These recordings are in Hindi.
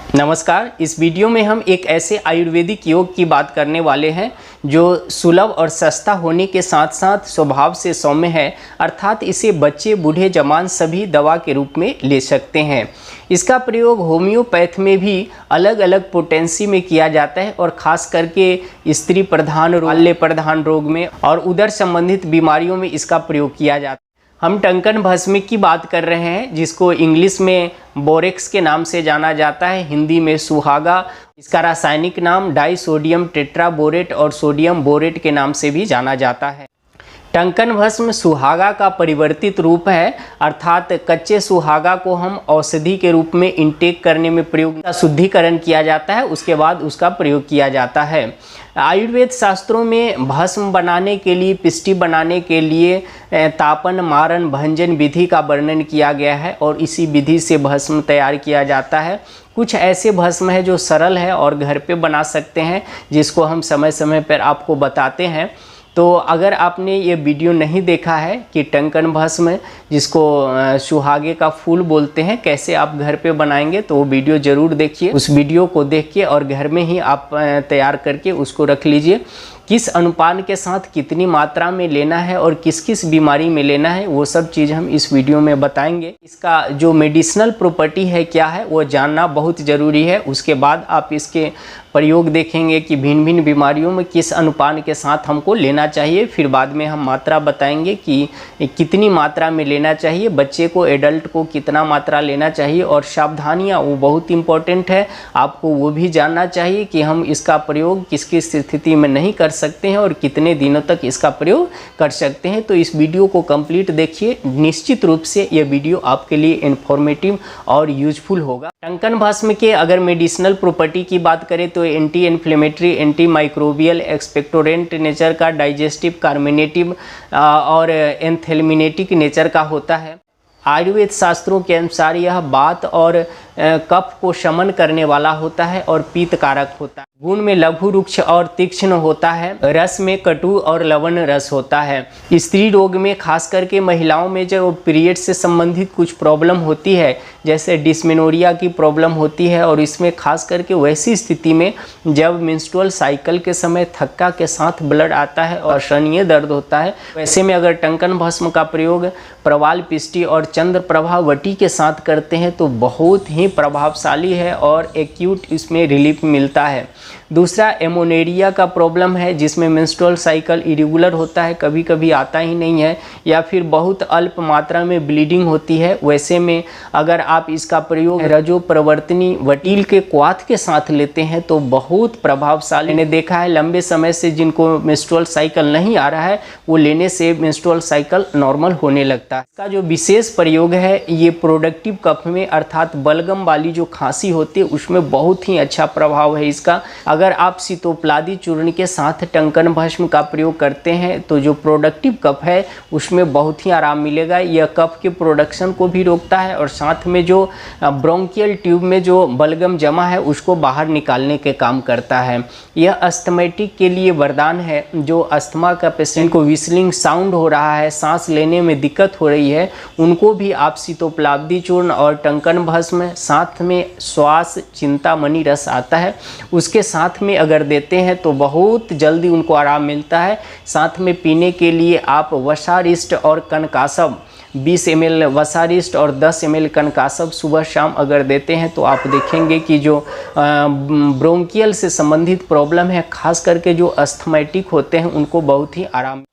नमस्कार। इस वीडियो में हम एक ऐसे आयुर्वेदिक योग की बात करने वाले हैं जो सुलभ और सस्ता होने के साथ साथ स्वभाव से सौम्य है, अर्थात इसे बच्चे बूढ़े जवान सभी दवा के रूप में ले सकते हैं। इसका प्रयोग होम्योपैथ में भी अलग अलग पोटेंसी में किया जाता है और ख़ास करके स्त्री प्रधान रोग, बाल्य प्रधान रोग में और उदर संबंधित बीमारियों में इसका प्रयोग किया जाता है। हम टंकन भस्म की बात कर रहे हैं, जिसको इंग्लिश में बोरेक्स के नाम से जाना जाता है, हिंदी में सुहागा। इसका रासायनिक नाम डाई सोडियम टेट्राबोरेट और सोडियम बोरेट के नाम से भी जाना जाता है। टंकन भस्म सुहागा का परिवर्तित रूप है, अर्थात कच्चे सुहागा को हम औषधि के रूप में इंटेक करने में प्रयोग का शुद्धिकरण किया जाता है, उसके बाद उसका प्रयोग किया जाता है। आयुर्वेद शास्त्रों में भस्म बनाने के लिए, पिष्टी बनाने के लिए तापन मारन भंजन विधि का वर्णन किया गया है और इसी विधि से भस्म तैयार किया जाता है। कुछ ऐसे भस्म है जो सरल है और घर पे बना सकते हैं, जिसको हम समय समय पर आपको बताते हैं। तो अगर आपने ये वीडियो नहीं देखा है कि टंकन भस्म जिसको सुहागे का फूल बोलते हैं कैसे आप घर पे बनाएंगे, तो वो वीडियो ज़रूर देखिए। उस वीडियो को देख के और घर में ही आप तैयार करके उसको रख लीजिए। किस अनुपात के साथ कितनी मात्रा में लेना है और किस किस बीमारी में लेना है, वो सब चीज़ हम इस वीडियो में बताएंगे। इसका जो मेडिसिनल प्रॉपर्टी है क्या है वो जानना बहुत ज़रूरी है। उसके बाद आप इसके प्रयोग देखेंगे कि भिन्न भिन्न बीमारियों में किस अनुपात के साथ हमको लेना चाहिए। फिर बाद में हम मात्रा बताएंगे कि कितनी मात्रा में लेना चाहिए, बच्चे को एडल्ट को कितना मात्रा लेना चाहिए और सावधानियाँ वो बहुत इम्पोर्टेंट है। आपको वो भी जानना चाहिए कि हम इसका प्रयोग किस किस स्थिति में नहीं कर सकते हैं और कितने दिनों तक इसका प्रयोग कर सकते हैं। तो इस वीडियो को कंप्लीट देखिए, निश्चित रूप से यह वीडियो आपके लिए इन्फॉर्मेटिव और यूजफुल होगा। टंकन भस्म के अगर मेडिसिनल प्रॉपर्टी की बात करें तो anti inflammatory, anti microbial, expectorant nature का, डाइजेस्टिव, कार्मिनेटिव और एंथेल्मिनेटिक नेचर का होता है। आयुर्वेद शास्त्रों के अनुसार यह वात और कफ को शमन करने वाला होता है और पीत कारक होता है। गुण में लघु रुक्ष और तीक्ष्ण होता है। रस में कटु और लवण रस होता है। स्त्री रोग में खास करके महिलाओं में जो पीरियड से संबंधित कुछ प्रॉब्लम होती है, जैसे डिस्मेनोरिया की प्रॉब्लम होती है, और इसमें खास करके वैसी स्थिति में जब मेंस्ट्रुअल साइकिल के समय थक्का के साथ ब्लड आता है और शनीय दर्द होता है, वैसे में अगर टंकन भस्म का प्रयोग प्रवाल पिष्टी और चंद्र प्रभा वटी के साथ करते हैं तो बहुत ही प्रभावशाली है और एक्यूट इसमें रिलीफ मिलता है। दूसरा एमोनेरिया का प्रॉब्लम है, जिसमें मेंस्ट्रुअल साइकिल इरेगुलर होता है, कभी कभी आता ही नहीं है या फिर बहुत अल्प मात्रा में ब्लीडिंग होती है। वैसे में अगर आप इसका प्रयोग रजो प्रवर्तनी वटील के क्वाथ के साथ लेते हैं तो बहुत प्रभावशाली। मैंने देखा है लंबे समय से जिनको मेंस्ट्रुअल साइकिल नहीं आ रहा है, वो लेने से मेंस्ट्रुअल साइकिल नॉर्मल होने लगता है। इसका जो विशेष प्रयोग है ये प्रोडक्टिव कफ में, अर्थात बलगम वाली जो खांसी होती है उसमें बहुत ही अच्छा प्रभाव है इसका। अगर आप सीतोप्लादी चूर्ण के साथ टंकन भस्म का प्रयोग करते हैं तो जो प्रोडक्टिव कफ है उसमें बहुत ही आराम मिलेगा। यह कफ के प्रोडक्शन को भी रोकता है और साथ में जो ब्रोंकियल ट्यूब में जो बलगम जमा है उसको बाहर निकालने के काम करता है। यह अस्थमैटिक के लिए वरदान है। जो अस्थमा का पेशेंट को विस्लिंग साउंड हो रहा है, सांस लेने में दिक्कत हो रही है, उनको भी आप सीतोप्लादी चूर्ण और टंकन भस्म, साथ में श्वास चिंतामणि रस आता है, उसके साथ में अगर देते हैं तो बहुत जल्दी उनको आराम मिलता है। साथ में पीने के लिए आप वसारिष्ट और कनकासव 20 ml वसारिष्ट और 10 ml कनकासव सुबह शाम अगर देते हैं तो आप देखेंगे कि जो ब्रोंकियल से संबंधित प्रॉब्लम है, खास करके जो अस्थमैटिक होते हैं, उनको बहुत ही आराम।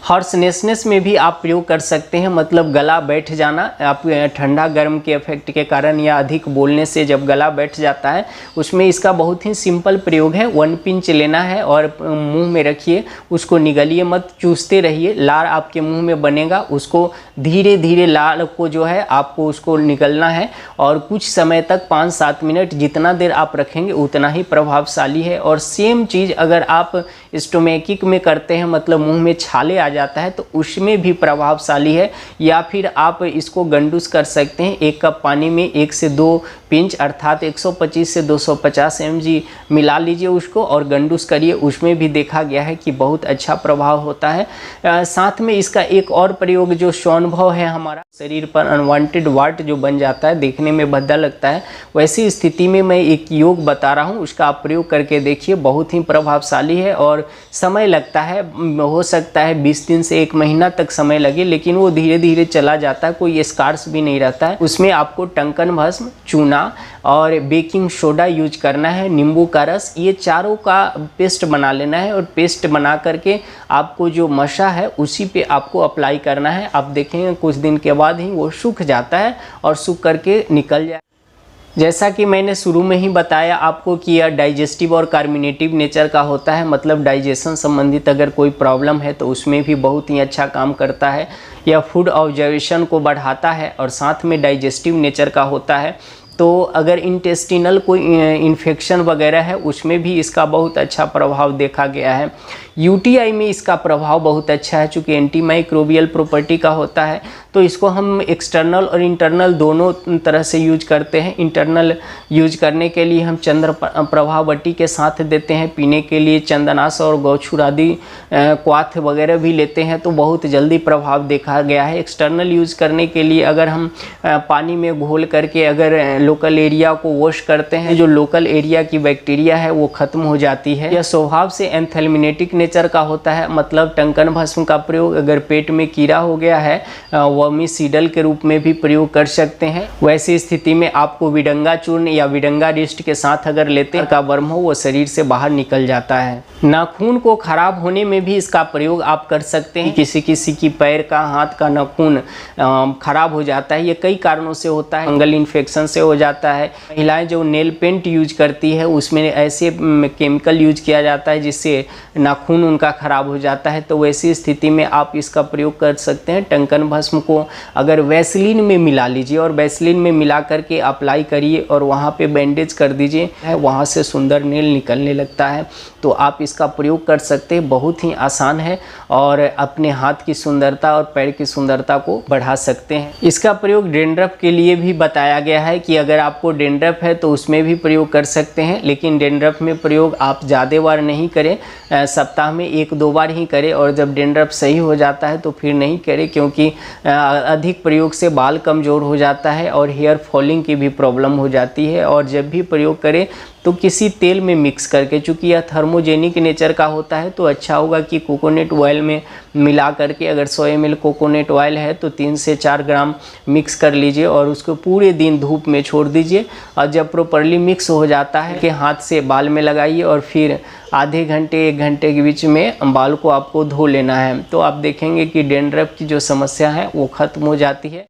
हॉर्सनेसनेस में भी आप प्रयोग कर सकते हैं, मतलब गला बैठ जाना, आप ठंडा गर्म के इफेक्ट के कारण या अधिक बोलने से जब गला बैठ जाता है, उसमें इसका बहुत ही सिंपल प्रयोग है। 1 पिंच लेना है और मुंह में रखिए, उसको निगलिए मत, चूसते रहिए, लार आपके मुंह में बनेगा, उसको धीरे धीरे लार को जो है आपको उसको निगलना है और कुछ समय तक 5-7 मिनट जितना देर आप रखेंगे उतना ही प्रभावशाली है। और सेम चीज़ अगर आप स्टोमेकिक में करते हैं, मतलब मुंह में छाले आ जाता है तो उसमें भी प्रभावशाली है। या फिर आप इसको गंडूस कर सकते हैं, 1 कप पानी में 1 से 2 पिंच अर्थात 125 से 250 mg मिला लीजिए उसको और गंडूस करिए। उसमें भी देखा गया है कि बहुत अच्छा प्रभाव होता है। साथ में इसका एक और प्रयोग जो स्वानुभव है, हमारा शरीर पर अनवांटेड वाट जो बन जाता है, देखने में भद्दा लगता है, वैसी स्थिति में मैं एक योग बता रहा हूँ, उसका आप प्रयोग करके देखिए। बहुत ही प्रभावशाली है और समय लगता है, हो सकता है 20 दिन से 1 महीना तक समय लगे, लेकिन वो धीरे धीरे चला जाता है, कोई स्कार्स भी नहीं रहता है। उसमें आपको टंकन भस्म, चूना और बेकिंग सोडा यूज करना है, नींबू का रस, ये चारों का पेस्ट बना लेना है और पेस्ट बना करके आपको जो मशा है उसी पे आपको अप्लाई करना है। आप देखेंगे कुछ दिन के बाद ही वो सूख जाता है और सूख करके निकल जाए। जैसा कि मैंने शुरू में ही बताया आपको कि यह डाइजेस्टिव और कार्मिनेटिव नेचर का होता है, मतलब डाइजेशन संबंधित अगर कोई प्रॉब्लम है तो उसमें भी बहुत ही अच्छा काम करता है। यह फूड ऑब्जर्वेशन को बढ़ाता है और साथ में डाइजेस्टिव नेचर का होता है। तो अगर इंटेस्टिनल कोई इन्फेक्शन वगैरह है उसमें भी इसका बहुत अच्छा प्रभाव देखा गया है। यूटीआई में इसका प्रभाव बहुत अच्छा है, चूँकि एंटीमाइक्रोबियल प्रॉपर्टी का होता है तो इसको हम एक्सटर्नल और इंटरनल दोनों तरह से यूज करते हैं। इंटरनल यूज करने के लिए हम चंद्र प्रभावटी के साथ देते हैं, पीने के लिए चंदनास और गौछुर आदि क्वाथ वगैरह भी लेते हैं तो बहुत जल्दी प्रभाव देखा गया है। एक्सटर्नल यूज करने के लिए अगर हम पानी में घोल करके अगर लोकल एरिया को वॉश करते हैं, जो लोकल एरिया की बैक्टीरिया है वो खत्म हो जाती है। यह स्वभाव से एंथेल्मिनेटिक नेचर का होता है, मतलब टंकन भस्म का प्रयोग अगर पेट में कीड़ा हो गया है वर्मीसीडल के रूप में भी प्रयोग कर सकते हैं। वैसी स्थिति में आपको विडंगा चूर्ण या विडंगा रिस्ट के साथ अगर लेते हैं का वर्म हो वो शरीर से बाहर निकल जाता है। नाखून को खराब होने में भी इसका प्रयोग आप कर सकते हैं। किसी किसी की पैर का, हाथ का नाखून खराब हो जाता है, ये कई कारणों से होता है। फंगल इन्फेक्शन से हो जाता है। महिलाएं जो नेल पेंट यूज करती है उसमें ऐसे केमिकल यूज किया जाता है जिससे नाखून उनका खराब हो जाता है, तो वैसी स्थिति में आप इसका प्रयोग कर सकते हैं। टंकन भस्म को अगर वैसलीन में मिला लीजिए और वैसलीन में मिला करके अप्लाई करिए और वहाँ पे बैंडेज कर दीजिए, वहाँ से सुंदर नेल निकलने लगता है, तो आप इसका प्रयोग कर सकते हैं। बहुत ही आसान है और अपने हाथ की सुंदरता और पैर की सुंदरता को बढ़ा सकते हैं। इसका प्रयोग डेंड्रफ के लिए भी बताया गया है कि अगर आपको डेंड्रफ है तो उसमें भी प्रयोग कर सकते हैं, लेकिन डेंड्रफ में प्रयोग आप ज़्यादा बार नहीं करें, सप्ताह में 1-2 बार ही करें और जब डेंड्रफ सही हो जाता है तो फिर नहीं करें, क्योंकि अधिक प्रयोग से बाल कमज़ोर हो जाता है और हेयर फॉलिंग की भी प्रॉब्लम हो जाती है। और जब भी प्रयोग करें तो किसी तेल में मिक्स करके, चूँकि यह थर्मोजेनिक नेचर का होता है तो अच्छा होगा कि कोकोनट ऑयल में मिला करके, अगर 100 ml कोकोनट ऑयल है तो 3 से 4 ग्राम मिक्स कर लीजिए और उसको पूरे दिन धूप में छोड़ दीजिए। और जब प्रॉपर्ली मिक्स हो जाता है कि हाथ से बाल में लगाइए और फिर आधे घंटे 1 घंटे के बीच में बाल को आपको धो लेना है, तो आप देखेंगे कि डेंड्रफ की जो समस्या है वो खत्म हो जाती है।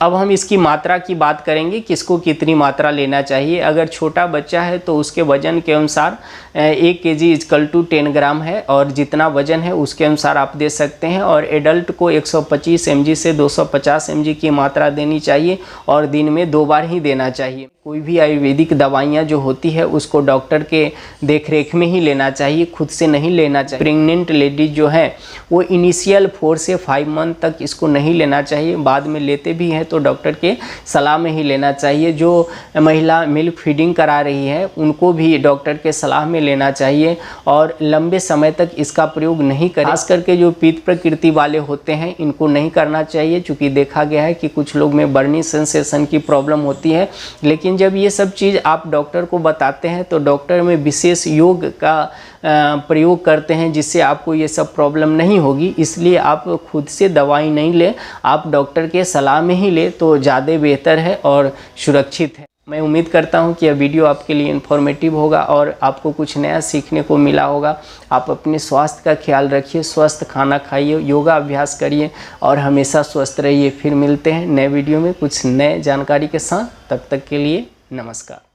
अब हम इसकी मात्रा की बात करेंगे, किसको कितनी मात्रा लेना चाहिए। अगर छोटा बच्चा है तो उसके वजन के अनुसार 1 kg = 10 ग्राम है और जितना वजन है उसके अनुसार आप दे सकते हैं। और एडल्ट को 125 mg से 250 mg की मात्रा देनी चाहिए और दिन में 2 बार ही देना चाहिए। कोई भी आयुर्वेदिक दवाइयाँ जो होती है उसको डॉक्टर के देखरेख में ही लेना चाहिए, खुद से नहीं लेना चाहिए। प्रेग्नेंट लेडीज जो है वो इनिशियल 4 से 5 मंथ तक इसको नहीं लेना चाहिए, बाद में लेते भी हैं तो डॉक्टर के सलाह में ही लेना चाहिए। जो महिला मिल्क फीडिंग करा रही है उनको भी डॉक्टर के सलाह में लेना चाहिए और लंबे समय तक इसका प्रयोग नहीं करें। खास करके जो पित्त प्रकृति वाले होते हैं इनको नहीं करना चाहिए, चूँकि देखा गया है कि कुछ लोग में बर्निंग सेंसेशन की प्रॉब्लम होती है। लेकिन जब ये सब चीज़ आप डॉक्टर को बताते हैं तो डॉक्टर में विशेष योग का प्रयोग करते हैं जिससे आपको ये सब प्रॉब्लम नहीं होगी। इसलिए आप खुद से दवाई नहीं लें, आप डॉक्टर के सलाह में ही लें तो ज़्यादा बेहतर है और सुरक्षित है। मैं उम्मीद करता हूँ कि यह वीडियो आपके लिए इन्फॉर्मेटिव होगा और आपको कुछ नया सीखने को मिला होगा। आप अपने स्वास्थ्य का ख्याल रखिए, स्वस्थ खाना खाइए, योगा अभ्यास करिए और हमेशा स्वस्थ रहिए। फिर मिलते हैं नए वीडियो में कुछ नए जानकारी के साथ। तब तक के लिए नमस्कार।